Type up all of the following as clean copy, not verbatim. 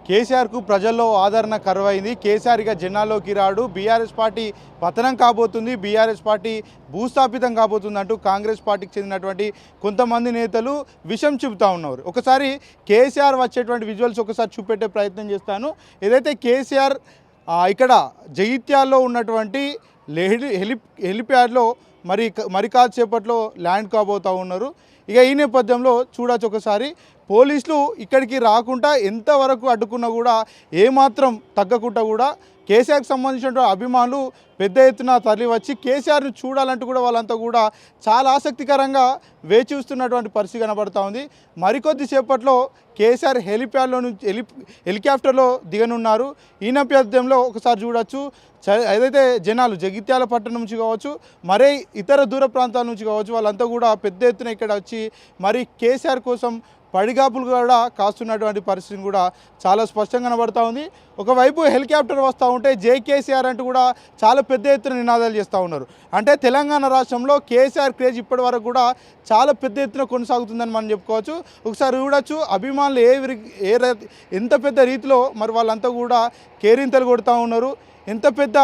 కేసీఆర్కు ప్రజల్లో ఆదరణ కరువైంది. కేసీఆర్ ఇక జనాల్లోకి రాడు, బీఆర్ఎస్ పార్టీ పతనం కాబోతుంది, బీఆర్ఎస్ పార్టీ భూస్థాపితం కాబోతుంది అంటూ కాంగ్రెస్ పార్టీకి చెందినటువంటి కొంతమంది నేతలు విషం చెబుతూ ఉన్నారు. ఒకసారి కేసీఆర్ వచ్చేటువంటి విజువల్స్ ఒకసారి చూపెట్టే ప్రయత్నం చేస్తాను. ఏదైతే కేసీఆర్ ఇక్కడ జగిత్యాల్లో ఉన్నటువంటి హెలిప్యాడ్లో మరి కాసేపట్లో ల్యాండ్ కాబోతూ ఉన్నారు. ఇక ఈ నేపథ్యంలో చూడొచ్చు ఒకసారి పోలీసులు ఇక్కడికి రాకుండా ఎంతవరకు అడ్డుకున్నా కూడా ఏమాత్రం తగ్గకుండా కూడా కేసీఆర్కి సంబంధించినటువంటి అభిమానులు పెద్ద ఎత్తున తరలి వచ్చి కేసీఆర్ని చూడాలంటూ కూడా వాళ్ళంతా కూడా చాలా ఆసక్తికరంగా వేచి చూస్తున్నటువంటి పరిస్థితి కనబడుతూ ఉంది. మరికొద్ది సేపట్లో కేసీఆర్ హెలిప్యాడ్లో నుంచి హెలికాప్టర్లో దిగనున్నారు. ఈ నేపథ్యంలో ఒకసారి చూడొచ్చు ఏదైతే జనాలు జగిత్యాల పట్టణం నుంచి కావచ్చు, మరే ఇతర దూర ప్రాంతాల నుంచి కావచ్చు, వాళ్ళంతా కూడా పెద్ద ఎత్తున ఇక్కడ వచ్చి మరి కేసీఆర్ కోసం పడిగాపులు కూడా కాస్తున్నటువంటి పరిస్థితి కూడా చాలా స్పష్టంగా కనబడుతూ ఉంది. ఒకవైపు హెలికాప్టర్ వస్తూ ఉంటే జై కేసీఆర్ అంటూ కూడా చాలా పెద్ద ఎత్తున నినాదాలు చేస్తూ ఉన్నారు. అంటే తెలంగాణ రాష్ట్రంలో కేసీఆర్ క్రేజ్ ఇప్పటి వరకు కూడా చాలా పెద్ద ఎత్తున కొనసాగుతుందని మనం చెప్పుకోవచ్చు. ఒకసారి చూడొచ్చు అభిమానులు ఎంత పెద్ద రీతిలో మరి వాళ్ళంతా కూడా కేరింతలు కొడుతూ ఉన్నారు. ఎంత పెద్ద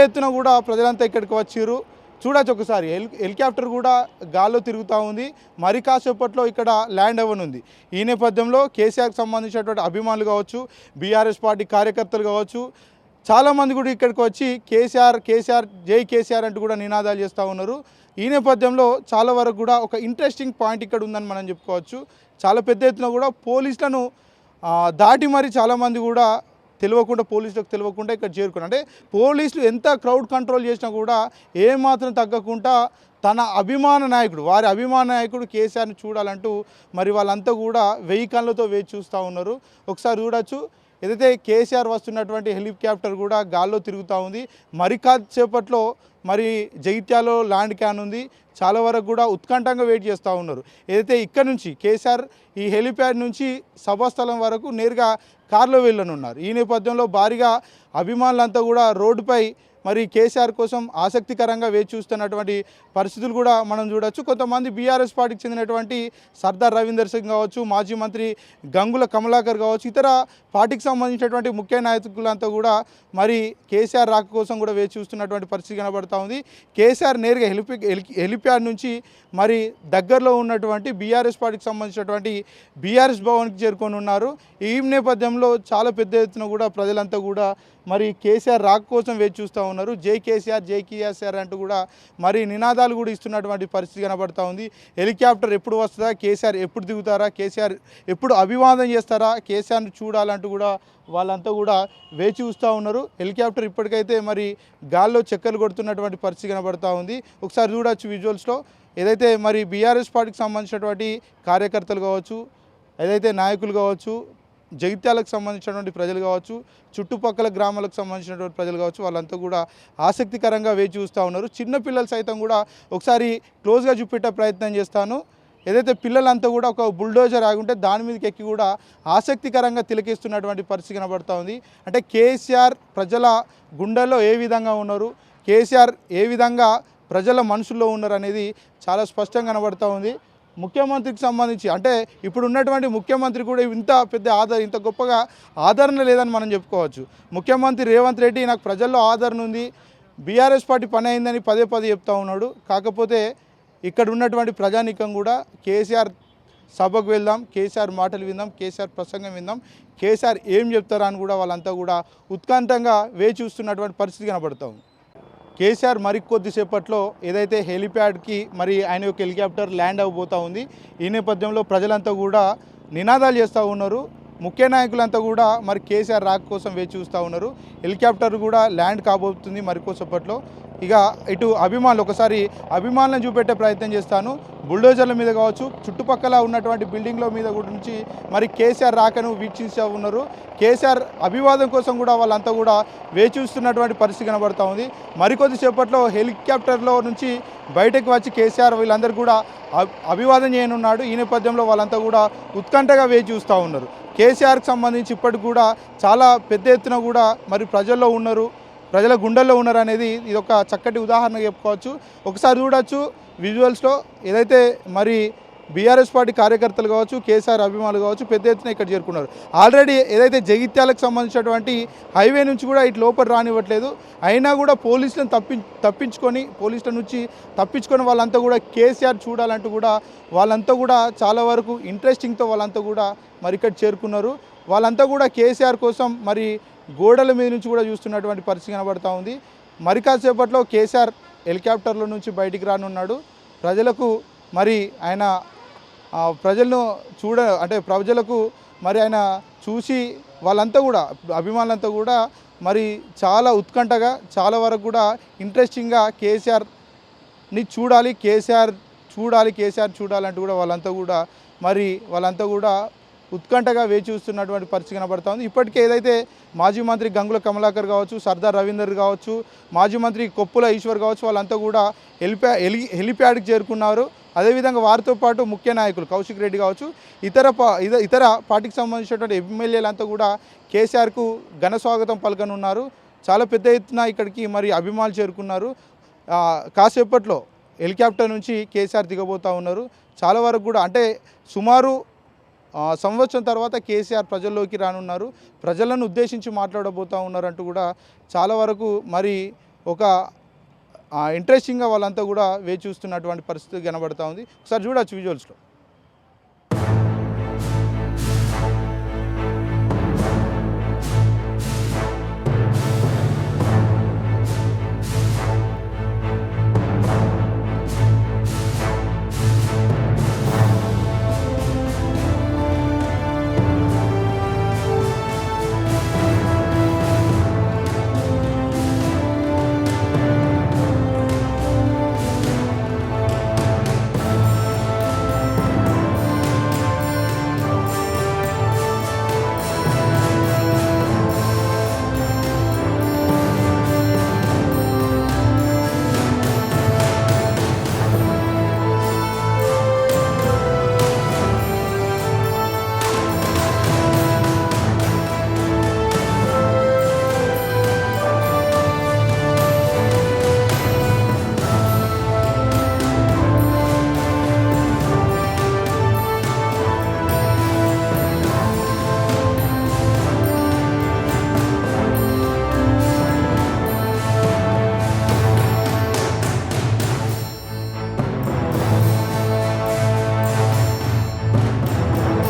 ఎత్తున కూడా ప్రజలంతా ఇక్కడికి వచ్చిర్రు. చూడొచ్చు ఒకసారి హెలికాప్టర్ కూడా గాల్లో తిరుగుతూ ఉంది. మరి కాసేపట్లో ఇక్కడ ల్యాండ్ అవ్వనుంది. ఈ నేపథ్యంలో కేసీఆర్కి సంబంధించినటువంటి అభిమానులు కావచ్చు, బీఆర్ఎస్ పార్టీ కార్యకర్తలు కావచ్చు, చాలామంది కూడా ఇక్కడికి వచ్చి కేసీఆర్ జై కేసీఆర్ అంటూ కూడా నినాదాలు చేస్తూ ఉన్నారు. ఈ నేపథ్యంలో చాలా వరకు కూడా ఒక ఇంట్రెస్టింగ్ పాయింట్ ఇక్కడ ఉందని మనం చెప్పుకోవచ్చు. చాలా పెద్ద ఎత్తున కూడా పోలీసులను దాటి మరి చాలామంది కూడా పోలీసులకు తెలియకుండా ఇక్కడ చేరుకున్నారు. అంటే పోలీసులు ఎంత క్రౌడ్ కంట్రోల్ చేసినా కూడా ఏమాత్రం తగ్గకుండా తన వారి అభిమాన నాయకుడు కేసీఆర్ని చూడాలంటూ మరి వాళ్ళంతా కూడా వెహికల్లతో వేచి చూస్తూ ఉన్నారు. ఒకసారి చూడొచ్చు ఏదైతే కేసీఆర్ వస్తున్నటువంటి హెలికాప్టర్ కూడా గాల్లో తిరుగుతూ ఉంది. మరి కాసేపట్లో మరి జగిత్యాలో ల్యాండ్ క్యాన్ ఉంది. చాలా వరకు కూడా ఉత్కంఠంగా వెయిట్ చేస్తూ ఉన్నారు. ఏదైతే ఇక్కడ నుంచి కేసీఆర్ ఈ హెలిప్యాడ్ నుంచి సభాస్థలం వరకు నేరుగా కారులో వెళ్ళనున్నారు. ఈ నేపథ్యంలో భారీగా అభిమానులంతా కూడా రోడ్డుపై మరి కేసీఆర్ కోసం ఆసక్తికరంగా వేచి చూస్తున్నటువంటి పరిస్థితులు కూడా మనం చూడొచ్చు. కొంతమంది బీఆర్ఎస్ పార్టీకి చెందినటువంటి సర్దార్ రవీందర్ సింగ్ కావచ్చు, మాజీ మంత్రి గంగుల కమలాకర్ కావచ్చు, ఇతర పార్టీకి సంబంధించినటువంటి ముఖ్య నాయకులంతా కూడా మరి కేసీఆర్ రాక కోసం కూడా వేచి చూస్తున్నటువంటి పరిస్థితి కనబడుతూ ఉంది. కేసీఆర్ నేరుగా హెలిప్యాడ్ నుంచి మరి దగ్గరలో ఉన్నటువంటి బీఆర్ఎస్ పార్టీకి సంబంధించినటువంటి బీఆర్ఎస్ భవన్కి చేరుకొని ఉన్నారు. ఈ నేపథ్యంలో చాలా పెద్ద ఎత్తున కూడా ప్రజలంతా కూడా మరి కేసీఆర్ రాక కోసం వేచి చూస్తూ ఉన్నారు. జై కేసీఆర్ అంటూ కూడా మరి నినాదాలు కూడా ఇస్తున్నటువంటి పరిస్థితి కనబడుతూ ఉంది. హెలికాప్టర్ ఎప్పుడు వస్తుందా, కేసీఆర్ ఎప్పుడు దిగుతారా, కేసీఆర్ ఎప్పుడు అభివాదం చేస్తారా, కేసీఆర్ని చూడాలంటూ కూడా వాళ్ళంతా కూడా వేచి చూస్తూ ఉన్నారు. హెలికాప్టర్ ఇప్పటికైతే మరి గాల్లో చెక్కలు కొడుతున్నటువంటి పరిస్థితి కనబడుతూ ఉంది. ఒకసారి చూడొచ్చు విజువల్స్లో ఏదైతే మరి బీఆర్ఎస్ పార్టీకి సంబంధించినటువంటి కార్యకర్తలు కావచ్చు, ఏదైతే నాయకులు కావచ్చు, జగిత్యాలకు సంబంధించినటువంటి ప్రజలు కావచ్చు, చుట్టుపక్కల గ్రామాలకు సంబంధించినటువంటి ప్రజలు కావచ్చు, వాళ్ళంతా కూడా ఆసక్తికరంగా వేచి చూస్తూ ఉన్నారు. చిన్నపిల్లలు సైతం కూడా ఒకసారి క్లోజ్గా చూపెట్టే ప్రయత్నం చేస్తాను. ఏదైతే పిల్లలంతా కూడా ఒక బుల్డోజర్ ఆగుంటే దాని మీదకి ఎక్కి కూడా ఆసక్తికరంగా తిలకిస్తున్నటువంటి పరిస్థితి కనబడుతూ ఉంది. అంటే కేసీఆర్ ప్రజల గుండెల్లో ఏ విధంగా ఉన్నారు, కేసీఆర్ ఏ విధంగా ప్రజల మనసుల్లో ఉన్నారు అనేది చాలా స్పష్టంగా కనబడుతూ ఉంది. ముఖ్యమంత్రికి సంబంధించి అంటే ఇప్పుడు ఉన్నటువంటి ముఖ్యమంత్రి కూడా ఇంత గొప్పగా ఆదరణ లేదని మనం చెప్పుకోవచ్చు. ముఖ్యమంత్రి రేవంత్ రెడ్డి నాకు ప్రజల్లో ఆదరణ ఉంది, బీఆర్ఎస్ పార్టీ పని అయిందని పదే చెప్తూ ఉన్నాడు. కాకపోతే ఇక్కడ ఉన్నటువంటి ప్రజానీకం కూడా కేసీఆర్ సభకు వెళ్దాం, కేసీఆర్ మాటలు విందాం, కేసీఆర్ ప్రసంగం విందాం, కేసీఆర్ ఏం చెప్తారా అని కూడా వాళ్ళంతా కూడా ఉత్కంఠంగా వేచి చూస్తున్నటువంటి పరిస్థితి కనబడుతూ ఉంది. కేసీఆర్ కొద్దిసేపట్లో ఏదైతే హెలిప్యాడ్కి మరి ఆయన యొక్క హెలికాప్టర్ ల్యాండ్ అవ్వబోతూ ఉంది. ఈ నేపథ్యంలో ప్రజలంతా కూడా నినాదాలు చేస్తూ ఉన్నారు. ముఖ్య నాయకులంతా కూడా మరి కేసీఆర్ రాక కోసం వేచి చూస్తూ ఉన్నారు. హెలికాప్టర్ కూడా ల్యాండ్ కాబోతుంది మరికొద్దిసేపట్లో. ఇక ఇటు ఒకసారి అభిమానులను చూపెట్టే ప్రయత్నం చేస్తాను. బుల్డోజర్ల మీద కావచ్చు, చుట్టుపక్కల ఉన్నటువంటి బిల్డింగ్ల మీద గురించి మరి కేసీఆర్ రాకను వీక్షిస్తూ ఉన్నారు. కేసీఆర్ అభివాదం కోసం కూడా వాళ్ళంతా కూడా వేచి చూస్తున్నటువంటి పరిస్థితి కనబడుతూ ఉంది. మరికొద్దిసేపట్లో హెలికాప్టర్లో నుంచి బయటకు వచ్చి కేసీఆర్ వీళ్ళందరూ కూడా అభివాదం చేయనున్నాడు. ఈ నేపథ్యంలో వాళ్ళంతా కూడా ఉత్కంఠగా వేచి చూస్తూ ఉన్నారు. కేసీఆర్కి సంబంధించి ఇప్పటికి కూడా చాలా పెద్ద ఎత్తున కూడా మరి ప్రజల గుండెల్లో ఉన్నారు అనేది ఇది ఒక చక్కటి ఉదాహరణ చెప్పుకోవచ్చు. ఒకసారి చూడొచ్చు విజువల్స్లో ఏదైతే మరి బీఆర్ఎస్ పార్టీ కార్యకర్తలు కావచ్చు, కేసీఆర్ అభిమానులు కావచ్చు పెద్ద ఎత్తున ఇక్కడ చేరుకున్నారు. ఆల్రెడీ ఏదైతే జగిత్యాలకు సంబంధించినటువంటి హైవే నుంచి కూడా ఇటు లోపల రానివ్వట్లేదు. అయినా కూడా పోలీసులను పోలీసుల నుంచి తప్పించుకొని వాళ్ళంతా కూడా కేసీఆర్ చూడాలంటూ కూడా వాళ్ళంతా కూడా చాలా వరకు ఇంట్రెస్టింగ్తో వాళ్ళంతా కూడా మరి ఇక్కడ చేరుకున్నారు. వాళ్ళంతా కూడా కేసీఆర్ కోసం మరి గోడల మీద నుంచి కూడా చూస్తున్నటువంటి పరిస్థితి కనబడుతూ ఉంది. మరి కాసేపట్లో కేసీఆర్ హెలికాప్టర్ల నుంచి బయటికి రానున్నాడు. ప్రజలకు మరి ఆయన ప్రజలను ప్రజలకు మరి ఆయన చూసి వాళ్ళంతా కూడా అభిమానులంతా కూడా మరి చాలా ఉత్కంఠగా చాలా వరకు కూడా ఇంట్రెస్టింగ్గా కేసీఆర్ని కేసీఆర్ చూడాలంటూ కూడా వాళ్ళంతా కూడా ఉత్కంఠగా వేచి చూస్తున్నటువంటి పరిస్థితి కనబడుతూ ఉంది. ఇప్పటికే ఏదైతే మాజీ మంత్రి గంగుల కమలాకర్ కావచ్చు, సర్దార్ రవీందర్ కావచ్చు, మాజీ మంత్రి కొప్పుల ఈశ్వర్ కావచ్చు వాళ్ళంతా కూడా హెలిప్యాడ్కి చేరుకున్నారు. అదేవిధంగా వారితో పాటు ముఖ్య నాయకులు కౌశిక్ రెడ్డి కావచ్చు, ఇతర పార్టీకి సంబంధించినటువంటి ఎమ్మెల్యేలంతా కూడా కేసీఆర్కు ఘన స్వాగతం పలకనున్నారు. చాలా పెద్ద ఎత్తున ఇక్కడికి మరి అభిమానులు చేరుకున్నారు. కాసేపట్లో హెలికాప్టర్ నుంచి కేసీఆర్ దిగబోతూ ఉన్నారు. చాలా వరకు కూడా సుమారు సంవత్సరం తర్వాత కేసీఆర్ ప్రజల్లోకి రానున్నారు. ప్రజలను ఉద్దేశించి మాట్లాడబోతూ ఉన్నారంటూ కూడా చాలా వరకు మరి ఒక ఇంట్రెస్టింగ్గా వాళ్ళంతా కూడా వేచి చూస్తున్నటువంటి పరిస్థితి కనబడుతూ ఉంది. ఒకసారి చూడొచ్చు విజువల్స్లో.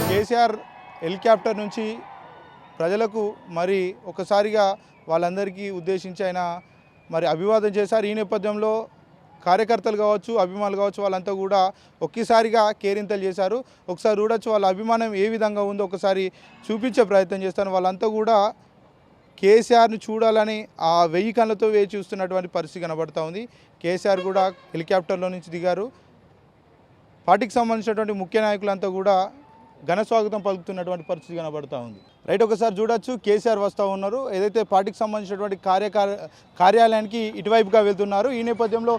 కేసీఆర్ హెలికాప్టర్ నుంచి ప్రజలకు మరి ఒకసారిగా వాళ్ళందరికీ ఉద్దేశించి ఆయన మరి అభివాదం చేశారు. ఈ నేపథ్యంలో కార్యకర్తలు కావచ్చు, అభిమానులు కావచ్చు వాళ్ళంతా కూడా ఒక్కసారిగా కేరింతలు చేశారు. ఒకసారి చూడొచ్చు వాళ్ళ అభిమానం ఏ విధంగా ఉందో ఒకసారి చూపించే ప్రయత్నం చేస్తాను. వాళ్ళంతా కూడా కేసీఆర్ని చూడాలని ఆ 1000 కళ్ళతో వేచి చూస్తున్నటువంటి పరిస్థితి కనబడుతూ ఉంది. కేసీఆర్ కూడా హెలికాప్టర్లో నుంచి దిగారు. పార్టీకి సంబంధించినటువంటి ముఖ్య నాయకులంతా కూడా ఘన స్వాగతం పలుకుతున్నటువంటి పరిస్థితి కనబడుతూ ఉంది. రైట్, ఒకసారి చూడొచ్చు కేసీఆర్ వస్తూ ఉన్నారు. ఏదైతే పార్టీకి సంబంధించినటువంటి కార్యాలయానికి ఇటువైపుగా వెళ్తున్నారు. ఈ నేపథ్యంలో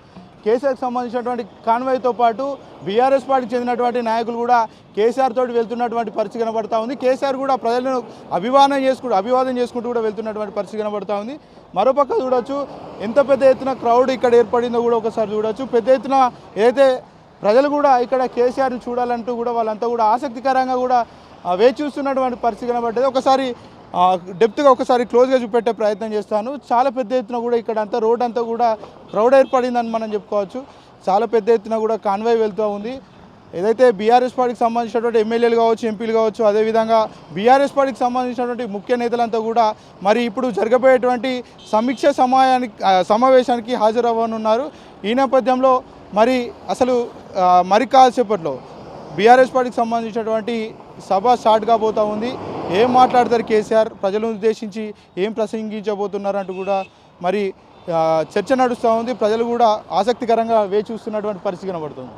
కేసీఆర్కి సంబంధించినటువంటి కాన్వాయ్తో పాటు బీఆర్ఎస్ పార్టీకి చెందినటువంటి నాయకులు కూడా కేసీఆర్ తోటి వెళ్తున్నటువంటి పరిస్థితి కనబడుతూ ఉంది. కేసీఆర్ కూడా ప్రజలను అభివాదం చేసుకుంటూ కూడా వెళ్తున్నటువంటి పరిస్థితి కనబడుతూ ఉంది. మరోపక్క చూడొచ్చు ఎంత పెద్ద ఎత్తున క్రౌడ్ ఇక్కడ ఏర్పడిందో కూడా ఒకసారి చూడొచ్చు. పెద్ద ఎత్తున ఏదైతే ప్రజలు కూడా ఇక్కడ కేసీఆర్ని చూడాలంటూ కూడా వాళ్ళంతా కూడా ఆసక్తికరంగా కూడా వేచి చూస్తున్నటువంటి పరిస్థితి కనబడ్డది. ఒకసారి డెప్త్గా ఒకసారి క్లోజ్గా చూపెట్టే ప్రయత్నం చేస్తాను. చాలా పెద్ద ఎత్తున కూడా ఇక్కడ అంతా రోడ్ అంతా కూడా క్రౌడ్ ఏర్పడిందని మనం చెప్పుకోవచ్చు. చాలా పెద్ద ఎత్తున కూడా కాన్వాయ్ వెళ్తూ ఉంది. ఏదైతే బీఆర్ఎస్ పార్టీకి సంబంధించినటువంటి ఎమ్మెల్యేలు కావచ్చు, ఎంపీలు కావచ్చు, అదేవిధంగా బీఆర్ఎస్ పార్టీకి సంబంధించినటువంటి ముఖ్య నేతలంతా కూడా మరి ఇప్పుడు జరగబోయేటువంటి సమీక్ష సమావేశానికి హాజరవ్వనున్నారు. ఈ నేపథ్యంలో మరి కాసేపట్లో బీఆర్ఎస్ పార్టీకి సంబంధించినటువంటి సభ స్టార్ట్ కాబోతూ ఉంది. ఏం మాట్లాడతారు కేసీఆర్, ప్రజలను ఉద్దేశించి ఏం ప్రసంగించబోతున్నారంటూ కూడా మరి చర్చ నడుస్తూ ఉంది. ప్రజలు కూడా ఆసక్తికరంగా వేచి చూస్తున్నటువంటి పరిస్థితి కనబడుతుంది.